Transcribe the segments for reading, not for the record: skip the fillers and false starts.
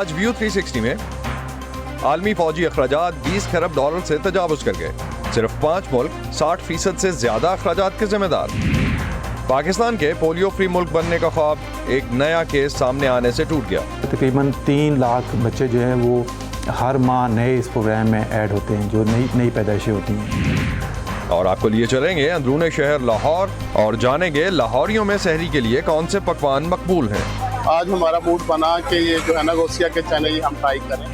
آج ویو 360 میں عالمی فوجی اخراجات 20 کھرب ڈالر سے تجاوز کر گئے. صرف 5 ملک 60% سے زیادہ اخراجات کے ذمہ دار. پاکستان کے پولیو فری ملک بننے کا خواب ایک نیا کیس سامنے آنے سے ٹوٹ گیا. تقریباً 3 لاکھ بچے جو ہیں وہ ہر ماہ نئے اس پروگرام میں ایڈ ہوتے ہیں جو نئی پیدائشیں ہوتی ہیں. اور آپ کو لیے چلیں گے اندرون شہر لاہور اور جانیں گے لاہوریوں میں سحری کے لیے کون سے پکوان مقبول ہیں. آج ہمارا موڈ بنا کہ یہ جو ہے نا گوسیا کے چنے یہ ہم ٹرائی کریں.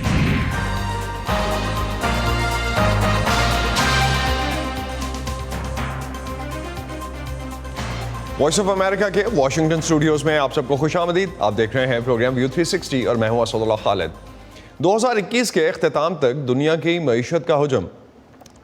وائس آف امریکہ کے واشنگٹن اسٹوڈیوز میں آپ سب کو خوش آمدید. آپ دیکھ رہے ہیں پروگرام ویو 360 اور میں ہوں اسد اللہ خالد. 2021 کے اختتام تک دنیا کی معیشت کا حجم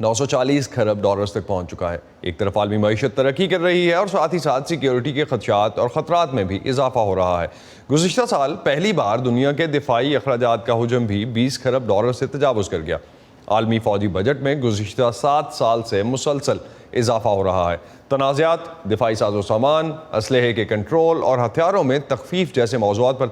940 کھرب ڈالرز تک پہنچ چکا ہے. ایک طرف عالمی معیشت ترقی کر رہی ہے اور ساتھ ہی ساتھ سیکیورٹی کے خدشات اور خطرات میں بھی اضافہ ہو رہا ہے. گزشتہ سال پہلی بار دنیا کے دفاعی اخراجات کا حجم بھی 20 کھرب ڈالر سے تجاوز کر گیا. عالمی فوجی بجٹ میں گزشتہ 7 سال سے مسلسل اضافہ ہو رہا ہے. تنازعات، دفاعی ساز و سامان، اسلحے کے کنٹرول اور ہتھیاروں میں تخفیف جیسے موضوعات پر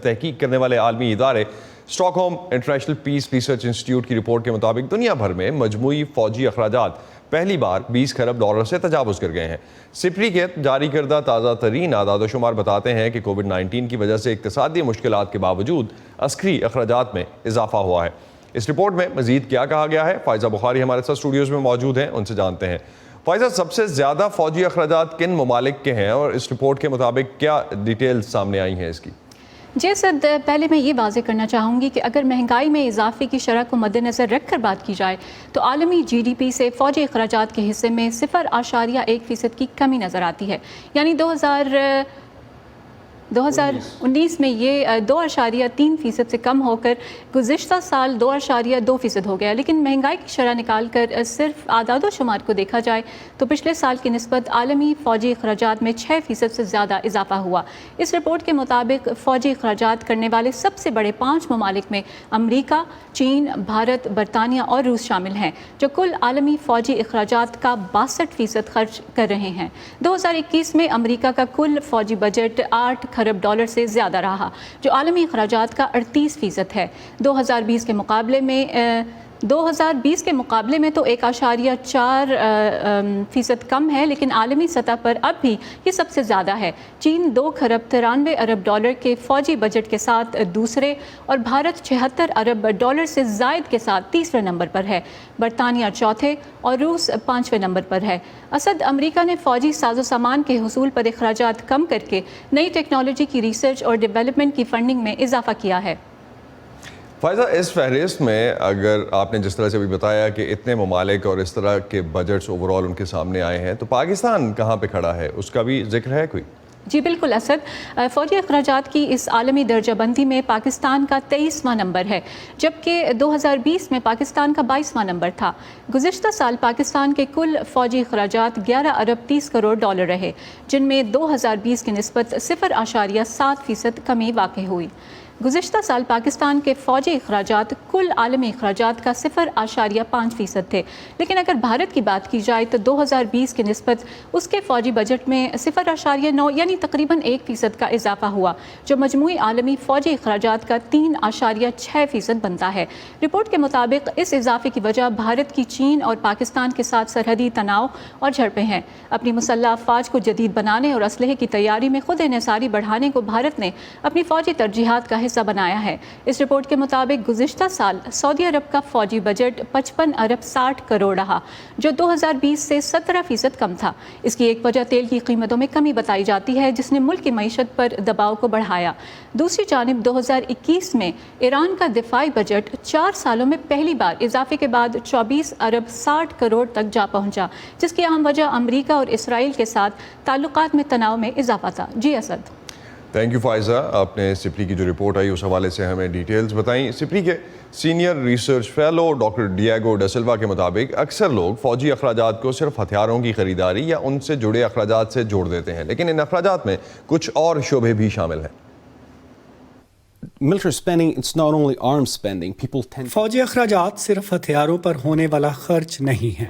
تحقیق کرنے والے عالمی ادارے stock home international peace research institute کی رپورٹ کے مطابق دنیا بھر میں مجموعی فوجی اخراجات پہلی بار 20 کھرب ڈالر سے تجاوز کر گئے ہیں. سپری کے جاری کردہ تازہ ترین اعداد و شمار بتاتے ہیں کہ کووڈ-19 کی وجہ سے اقتصادی مشکلات کے باوجود عسکری اخراجات میں اضافہ ہوا ہے. اس رپورٹ میں مزید کیا کہا گیا ہے؟ فائزہ بخاری ہمارے ساتھ اسٹوڈیوز میں موجود ہیں، ان سے جانتے ہیں. فائزہ، سب سے زیادہ فوجی اخراجات کن ممالک کے ہیں اور اس رپورٹ کے مطابق کیا ڈیٹیلز سامنے آئی ہیں اس کی؟ جی سد، پہلے میں یہ واضح کرنا چاہوں گی کہ اگر مہنگائی میں اضافے کی شرح کو مد نظر رکھ کر بات کی جائے تو عالمی جی ڈی پی سے فوجی اخراجات کے حصے میں 0.1% کی کمی نظر آتی ہے. یعنی 2019 میں یہ 2.3% سے کم ہو کر گزشتہ سال 2.2% ہو گیا. لیکن مہنگائی کی شرح نکال کر صرف اعداد و شمار کو دیکھا جائے تو پچھلے سال کی نسبت عالمی فوجی اخراجات میں 6% سے زیادہ اضافہ ہوا. اس رپورٹ کے مطابق فوجی اخراجات کرنے والے سب سے بڑے 5 ممالک میں امریکہ، چین، بھارت، برطانیہ اور روس شامل ہیں، جو کل عالمی فوجی اخراجات کا 62% خرچ کر رہے ہیں. 2021 میں امریکہ کا کل فوجی بجٹ 8 کھرب ڈالر سے زیادہ رہا، جو عالمی اخراجات کا 38% ہے. 2020 کے مقابلے میں تو 1.4% کم ہے، لیکن عالمی سطح پر اب بھی یہ سب سے زیادہ ہے. چین 2 کھرب 93 ارب ڈالر کے فوجی بجٹ کے ساتھ دوسرے اور بھارت 76 ارب ڈالر سے زائد کے ساتھ تیسرے نمبر پر ہے. برطانیہ چوتھے اور روس 5ویں نمبر پر ہے. اسد، امریکہ نے فوجی ساز و سامان کے حصول پر اخراجات کم کر کے نئی ٹیکنالوجی کی ریسرچ اور ڈیولپمنٹ کی فنڈنگ میں اضافہ کیا ہے. فائزہ، اس فہرست میں اگر آپ نے جس طرح سے بھی بتایا کہ اتنے ممالک اور اس طرح کے بجٹس اوورال ان کے سامنے آئے ہیں، تو پاکستان کہاں پہ کھڑا ہے؟ اس کا بھی ذکر ہے کوئی؟ جی بالکل اسد، فوجی اخراجات کی اس عالمی درجہ بندی میں پاکستان کا 23واں نمبر ہے، جبکہ 2020 میں پاکستان کا 22واں نمبر تھا. گزشتہ سال پاکستان کے کل فوجی اخراجات 11 ارب 30 کروڑ ڈالر رہے، جن میں 2020 کی نسبت 0.7% کمی واقع ہوئی. گزشتہ سال پاکستان کے فوجی اخراجات کل عالمی اخراجات کا 0.5% تھے، لیکن اگر بھارت کی بات کی جائے تو 2020 کی نسبت اس کے فوجی بجٹ میں 0.9 یعنی تقریباً 1% کا اضافہ ہوا، جو مجموعی عالمی فوجی اخراجات کا 3.6% بنتا ہے. رپورٹ کے مطابق اس اضافے کی وجہ بھارت کی چین اور پاکستان کے ساتھ سرحدی تناؤ اور جھڑپیں ہیں. اپنی مسلح افواج کو جدید بنانے اور اسلحے کی تیاری میں خود انحصاری بڑھانے کو بھارت نے اپنی فوجی ترجیحات کا حصہ بنایا ہے. اس رپورٹ کے مطابق گزشتہ سال سعودی عرب کا فوجی بجٹ 55 ارب 60 کروڑ رہا، جو 2020 سے 17% کم تھا. اس کی ایک وجہ تیل کی قیمتوں میں کمی بتائی جاتی ہے، جس نے ملک کی معیشت پر دباؤ کو بڑھایا. دوسری جانب 2021 میں ایران کا دفاعی بجٹ 4 سالوں میں پہلی بار اضافے کے بعد 24 ارب 60 کروڑ تک جا پہنچا، جس کی اہم وجہ امریکہ اور اسرائیل کے ساتھ تعلقات میں تناؤ میں اضافہ تھا. جی اسد. تھینک یو فائزہ، آپ نے سپری کی جو رپورٹ آئی اس حوالے سے ہمیں ڈیٹیلز بتائیں. سپری کے senior research fellow doctor Diego da Silva کے مطابق اکثر لوگ فوجی اخراجات کو صرف ہتھیاروں کی خریداری یا ان سے جڑے اخراجات سے جوڑ دیتے ہیں، لیکن ان اخراجات میں کچھ اور شعبے بھی شامل ہیں. فوجی اخراجات صرف ہتھیاروں پر ہونے والا خرچ نہیں ہیں،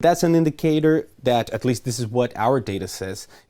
That's an indicator that, at least this is what our data says,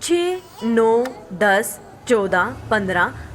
6, 9, 10, 14, 15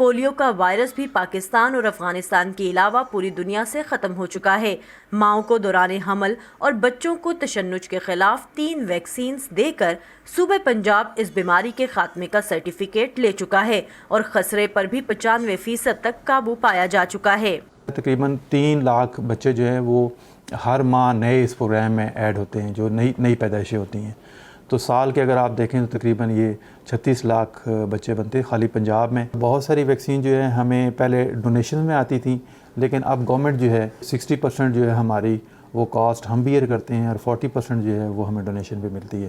polio کا وائرس بھی پاکستان اور افغانستان کے علاوہ پوری دنیا سے ختم ہو چکا ہے۔ ماؤں کو دوران حمل اور بچوں کو تشنج کے خلاف 3 ویکسینز دے کر صوبہ پنجاب اس بیماری کے خاتمے کا سرٹیفکیٹ لے چکا ہے اور خسرے پر بھی 95% تک قابو پایا جا چکا ہے۔ تقریباً 3 لاکھ بچے جو ہیں وہ ہر ماہ نئے اس پروگرام میں ایڈ ہوتے ہیں جو نئی پیدائشیں ہوتی ہیں، تو سال کے اگر آپ دیکھیں تو تقریباً یہ 36 لاکھ بچے بنتے ہیں خالی پنجاب میں۔ بہت ساری ویکسین جو ہے ہمیں پہلے ڈونیشن میں آتی تھیں، لیکن اب گورنمنٹ جو ہے 60% جو ہے ہماری وہ کاسٹ ہم بیئر کرتے ہیں اور 40% جو ہے وہ ہمیں ڈونیشن پہ ملتی ہے۔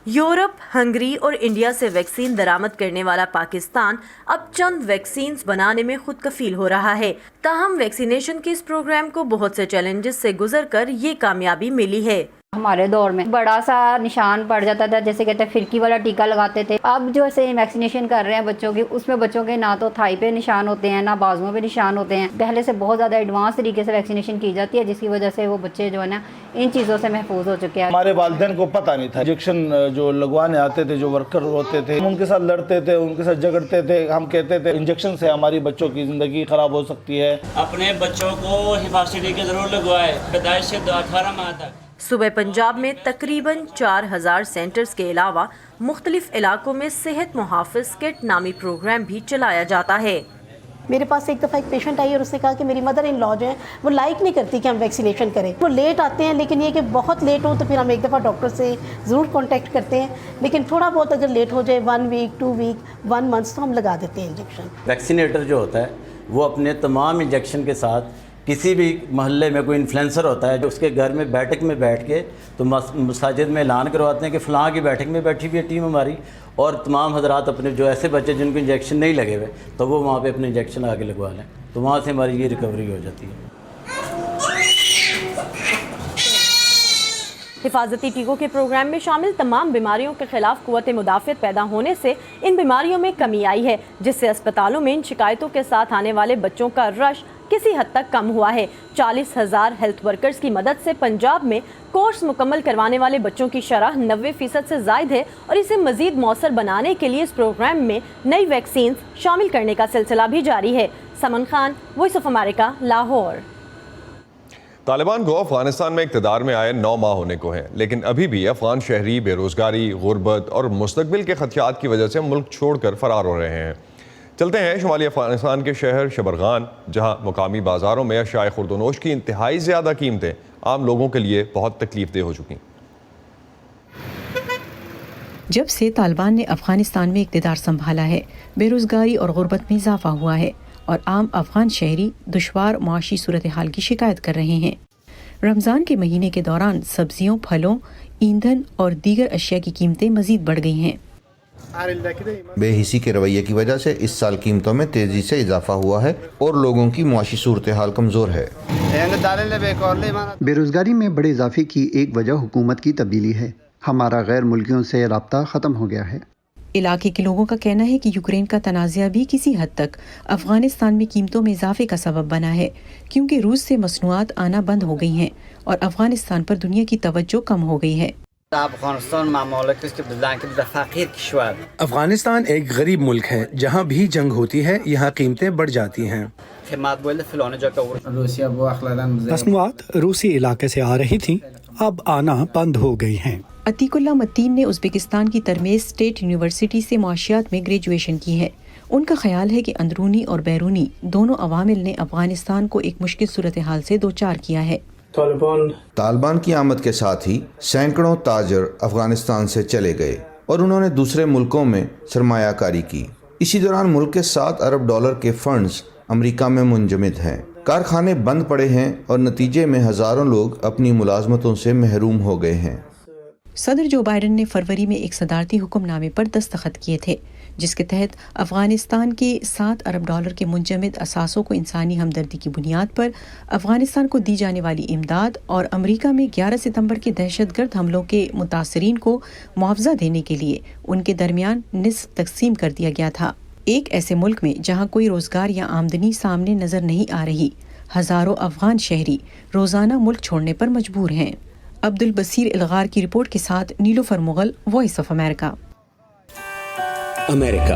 یورپ، ہنگری اور انڈیا سے ویکسین درآمد کرنے والا پاکستان اب چند ویکسینز بنانے میں خود کفیل ہو رہا ہے، تاہم ویکسینیشن کے اس پروگرام کو بہت سے چیلنجز سے گزر کر یہ کامیابی ملی ہے۔ ہمارے دور میں بڑا سا نشان پڑ جاتا تھا، جیسے کہتے ہیں فرقی والا ٹیکا لگاتے تھے۔ اب جو سے ویکسینیشن کر رہے ہیں بچوں کی، اس میں بچوں کے نہ تو تھائی پہ نشان ہوتے ہیں نہ بازوؤں پہ نشان ہوتے ہیں۔ پہلے سے بہت زیادہ ایڈوانس طریقے سے ویکسینیشن کی جاتی ہے، جس کی وجہ سے وہ بچے جو ہے نا ان چیزوں سے محفوظ ہو چکے ہیں۔ ہمارے والدین کو پتہ نہیں تھا، انجیکشن جو لگوانے آتے تھے جو ورکر ہوتے تھے ہم ان کے ساتھ لڑتے تھے، ان کے ساتھ جھگڑتے تھے، ہم کہتے تھے انجیکشن سے ہماری بچوں کی زندگی خراب ہو سکتی ہے۔ اپنے بچوں کو حفاظتی ٹیکے ضرور لگوائے پیدائش سے 18 ماہ تک۔ صوبہ پنجاب میں تقریباً 4000 سینٹرز کے علاوہ مختلف علاقوں میں صحت محافظ کٹ نامی پروگرام بھی چلایا جاتا ہے۔ میرے پاس ایک دفعہ ایک پیشنٹ آئی اور اس نے کہا کہ میری مدر ان لا جو ہے وہ لائک نہیں کرتی کہ ہم ویکسینیشن کریں، وہ لیٹ آتے ہیں، لیکن یہ کہ بہت لیٹ ہو تو پھر ہم ایک دفعہ ڈاکٹر سے ضرور کانٹیکٹ کرتے ہیں، لیکن تھوڑا بہت اگر لیٹ ہو جائے 1 ویک 2 ویک 1 منتھ تو ہم لگا دیتے ہیں انجیکشن۔ ویکسینیٹر جو ہوتا ہے وہ اپنے تمام انجیکشن کے ساتھ کسی بھی محلے میں کوئی انفلوئنسر ہوتا ہے جو اس کے گھر میں بیٹھک میں بیٹھ کے تو مساجد میں اعلان کرواتے ہیں کہ فلاں کی بیٹھک میں بیٹھی ہوئی ہے ٹیم ہماری، اور تمام حضرات اپنے جو ایسے بچے جن کو انجیکشن نہیں لگے ہوئے تو وہ وہاں پہ اپنے انجیکشن آگے لگوا لیں، تو وہاں سے ہماری یہ ریکوری ہو جاتی ہے۔ حفاظتی ٹیکوں کے پروگرام میں شامل تمام بیماریوں کے خلاف قوت مدافعت پیدا ہونے سے ان بیماریوں میں کمی آئی ہے، جس سے اسپتالوں میں ان شکایتوں کے ساتھ آنے والے بچوں کا رش کسی حد تک کم ہوا ہے۔ 40,000 ہیلتھ ورکرز کی مدد سے پنجاب میں کورس مکمل کروانے والے بچوں کی شرح 90% سے زائد ہے، اور اسے مزید مؤثر بنانے کے لیے اس پروگرام میں نئی ویکسینز شامل کرنے کا سلسلہ بھی جاری ہے۔ Saman Khan, voice of America, Lahore. Taliban کو افغانستان میں اقتدار میں آئے 9 ماہ ہونے کو ہیں، لیکن ابھی بھی افغان شہری بے روزگاری، غربت اور مستقبل کے خدشات کی وجہ سے ملک چھوڑ کر فرار ہو رہے ہیں۔ چلتے ہیں شمالی افغانستان کے شہر شبرغان، جہاں مقامی بازاروں میں اشیاء خورد و نوش کی انتہائی زیادہ قیمتیں عام لوگوں کے لیے بہت تکلیف دہ ہو چکی۔ جب سے طالبان نے افغانستان میں اقتدار سنبھالا ہے، بے روزگاری اور غربت میں اضافہ ہوا ہے اور عام افغان شہری دشوار معاشی صورتحال کی شکایت کر رہے ہیں۔ رمضان کے مہینے کے دوران سبزیوں، پھلوں، ایندھن اور دیگر اشیاء کی قیمتیں مزید بڑھ گئی ہیں۔ بے حسی کے رویے کی وجہ سے اس سال قیمتوں میں تیزی سے اضافہ ہوا ہے اور لوگوں کی معاشی صورتحال کمزور ہے۔ بے روزگاری میں بڑے اضافے کی ایک وجہ حکومت کی تبدیلی ہے۔ ہمارا غیر ملکیوں سے رابطہ ختم ہو گیا ہے۔ علاقے کے لوگوں کا کہنا ہے کہ یوکرین کا تنازع بھی کسی حد تک افغانستان میں قیمتوں میں اضافے کا سبب بنا ہے، کیونکہ روس سے مصنوعات آنا بند ہو گئی ہیں اور افغانستان پر دنیا کی توجہ کم ہو گئی ہے۔ افغانستان ایک غریب ملک ہے، جہاں بھی جنگ ہوتی ہے یہاں قیمتیں بڑھ جاتی ہیں۔ مصنوعات روسی علاقے سے آ رہی تھیں، اب آنا بند ہو گئی ہیں۔ عتیق اللہ متین نے ازبکستان کی ترمیز اسٹیٹ یونیورسٹی سے معاشیات میں گریجویشن کی ہے۔ ان کا خیال ہے کہ اندرونی اور بیرونی دونوں عوامل نے افغانستان کو ایک مشکل صورتحال سے دوچار کیا ہے۔ طالبان کی آمد کے ساتھ ہی سینکڑوں تاجر افغانستان سے چلے گئے اور انہوں نے دوسرے ملکوں میں سرمایہ کاری کی۔ اسی دوران ملک کے $7 ارب کے فنڈز امریکہ میں منجمد ہیں، کارخانے بند پڑے ہیں اور نتیجے میں ہزاروں لوگ اپنی ملازمتوں سے محروم ہو گئے ہیں۔ صدر جو بائیڈن نے فروری میں ایک صدارتی حکم نامے پر دستخط کیے تھے، جس کے تحت افغانستان کے $7 ارب کے منجمد اثاثوں کو انسانی ہمدردی کی بنیاد پر افغانستان کو دی جانے والی امداد اور امریکہ میں 11 ستمبر کے دہشت گرد حملوں کے متاثرین کو معاوضہ دینے کے لیے ان کے درمیان نصف تقسیم کر دیا گیا تھا۔ ایک ایسے ملک میں جہاں کوئی روزگار یا آمدنی سامنے نظر نہیں آ رہی، ہزاروں افغان شہری روزانہ ملک چھوڑنے پر مجبور ہیں۔ عبد البصیر الغار کی رپورٹ کے ساتھ Nilofar Mughal, voice of America. امریکہ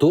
2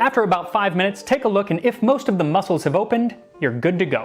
After about 5 minutes, take a look and if most of the mussels have opened, you're good to go.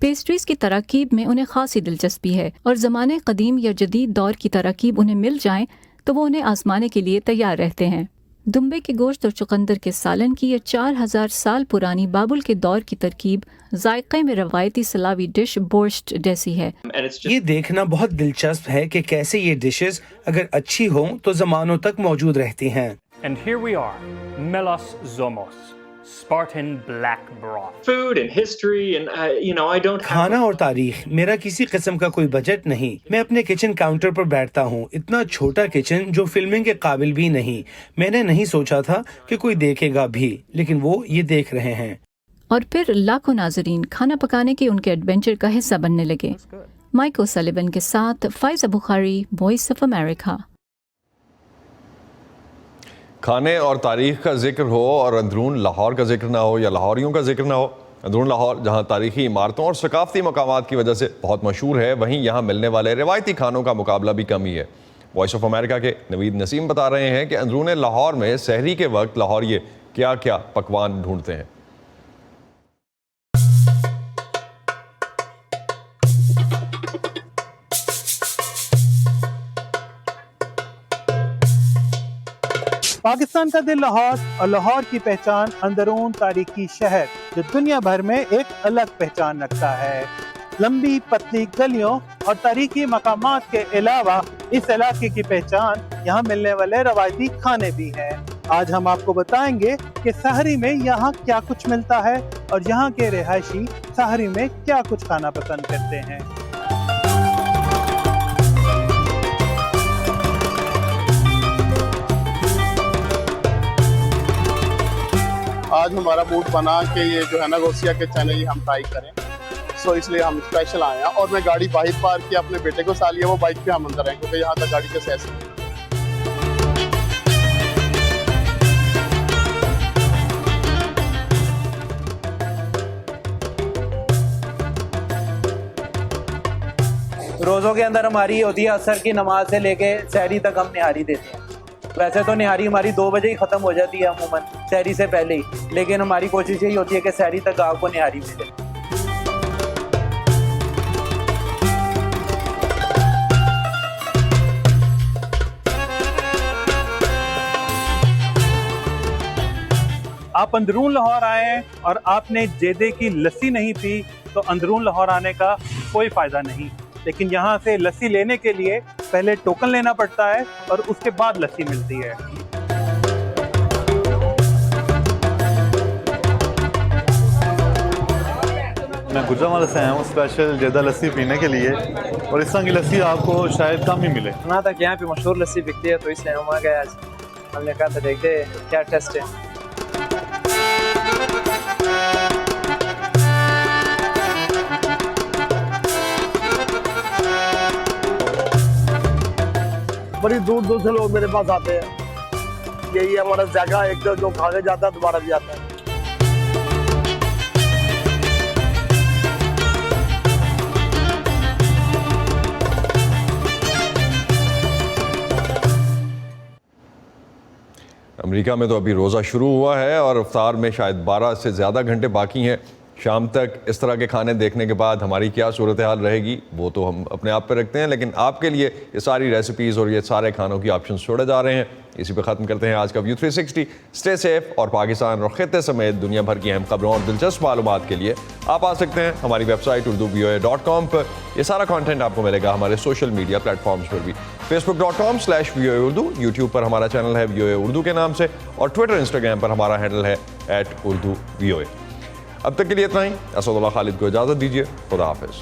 Pastries کی تراکیب میں انہیں خاصی دلچسپی ہے اور زمانے قدیم یا جدید دور کی تراکیب انہیں مل جائیں تو وہ انہیں آزمانے کے لیے تیار رہتے ہیں۔ دمبے کے گوشت اور چقندر کے سالن کی یہ 4000 سال پرانی بابل کے دور کی ترکیب ذائقے میں روایتی سلاوی ڈش بورشٹ جیسی ہے۔ یہ دیکھنا بہت دلچسپ ہے کہ کیسے یہ ڈشز اگر اچھی ہوں تو زمانوں تک موجود رہتی ہیں۔ And here we are, Melos Zomos, Spartan black broth. Food and history and I don't have... کھانا اور تاریخ، میرا کسی قسم کا کوئی بجٹ نہیں۔ میں اپنے کچن کاؤنٹر پر بیٹھتا ہوں، اتنا چھوٹا کچن جو فلمنگ کے قابل بھی نہیں۔ میں نے نہیں سوچا تھا کہ کوئی دیکھے گا بھی، لیکن وہ یہ دیکھ رہے ہیں۔ اور پھر لاکھوں ناظرین کھانا پکانے کے ان کے ایڈونچر کا حصہ بننے لگے۔ مائک اوسلیون کے ساتھ فائزہ بخاری، وائس آف امریکہ۔ کھانے اور تاریخ کا ذکر ہو اور اندرون لاہور کا ذکر نہ ہو یا لاہوریوں کا ذکر نہ ہو، اندرون لاہور جہاں تاریخی عمارتوں اور ثقافتی مقامات کی وجہ سے بہت مشہور ہے، وہیں یہاں ملنے والے روایتی کھانوں کا مقابلہ بھی کم ہی ہے۔ وائس آف امریکہ کے نوید نسیم بتا رہے ہیں کہ اندرون لاہور میں سحری کے وقت لاہوریے کیا کیا پکوان ڈھونڈتے ہیں۔ پاکستان کا دل لاہور اور لاہور کی پہچان اندرون تاریخی شہر جو دنیا بھر میں ایک الگ پہچان رکھتا ہے۔ لمبی پتلی گلیوں اور تاریخی مقامات کے علاوہ اس علاقے کی پہچان یہاں ملنے والے روایتی کھانے بھی ہیں۔ آج ہم آپ کو بتائیں گے کہ سحری میں یہاں کیا کچھ ملتا ہے اور یہاں کے رہائشی سحری میں کیا کچھ کھانا پسند کرتے ہیں۔ آج ہمارا موڈ بنا کہ یہ جو ہے نا گوسیا کے چنے یہ ہم ٹرائی کریں، سو اس لیے ہم اسپیشل آئے ہیں۔ اور میں گاڑی باہر پارک کیا، اپنے بیٹے کو ساتھ لیا، وہ بائک پہ ہم اندر آئے کیونکہ یہاں تک گاڑی کے سیس نہیں۔ روزوں کے اندر ہماری ہوتی ہے عصر کی نماز سے لے کے سحری تک ہم نہاری دیتے ہیں۔ ویسے تو نہاری ہماری 2 بجے ہی ختم ہو جاتی ہے عموماً سحری سے پہلے ہی، لیکن ہماری کوشش یہی ہوتی ہے کہ سحری تک آپ کو نہاری ملے۔ آپ اندرون لاہور آئے ہیں اور آپ نے جیدے کی لسی نہیں پی تو اندرون لاہور آنے کا کوئی فائدہ نہیں، لیکن یہاں سے لسی لینے کے لیے پہلے ٹوکن لینا پڑتا ہے اور اس کے بعد لسی ملتی ہے۔ میں گجرانوالہ سے آیا ہوں اسپیشل جیدہ لسی پینے کے لیے، اور اس طرح کی لسی آپ کو شاید کم ہی ملے۔ سنا تھا کہ یہاں پہ مشہور لسی بکتی ہے تو اس لیے ہم آ گئے آج۔ ہم نے کہا تھا دیکھتے کیا ٹیسٹ ہے۔ بڑی دور دور سے لوگ میرے پاس آتے ہیں، یہی ہمارا ذائقہ ایک جو کھا کے جاتا ہے دوبارہ بھی آتا ہے۔ امریکہ میں تو ابھی روزہ شروع ہوا ہے اور افطار میں شاید 12 سے زیادہ گھنٹے باقی ہیں۔ شام تک اس طرح کے کھانے دیکھنے کے بعد ہماری کیا صورتحال رہے گی وہ تو ہم اپنے آپ پہ رکھتے ہیں، لیکن آپ کے لیے یہ ساری ریسیپیز اور یہ سارے کھانوں کی آپشنز چھوڑے جا رہے ہیں۔ اسی پہ ختم کرتے ہیں آج کا ویو 360۔ اسٹے سیف، اور پاکستان اور خطے سمیت دنیا بھر کی اہم خبروں اور دلچسپ معلومات کے لیے آپ آ سکتے ہیں ہماری ویب سائٹ urduvoa.com پر۔ یہ سارا کانٹینٹ آپ کو ملے گا ہمارے سوشل میڈیا پلیٹ فارمز پر بھی، facebook.com/voaurdu، یوٹیوب پر ہمارا چینل ہے VOA اردو کے نام سے، اور ٹویٹر انسٹاگرام پر ہمارا ہینڈل ہے @urduvoa۔ اب تک کے لیے اتنا ہی۔ اسد اللہ خالد کو اجازت دیجیے، خدا حافظ۔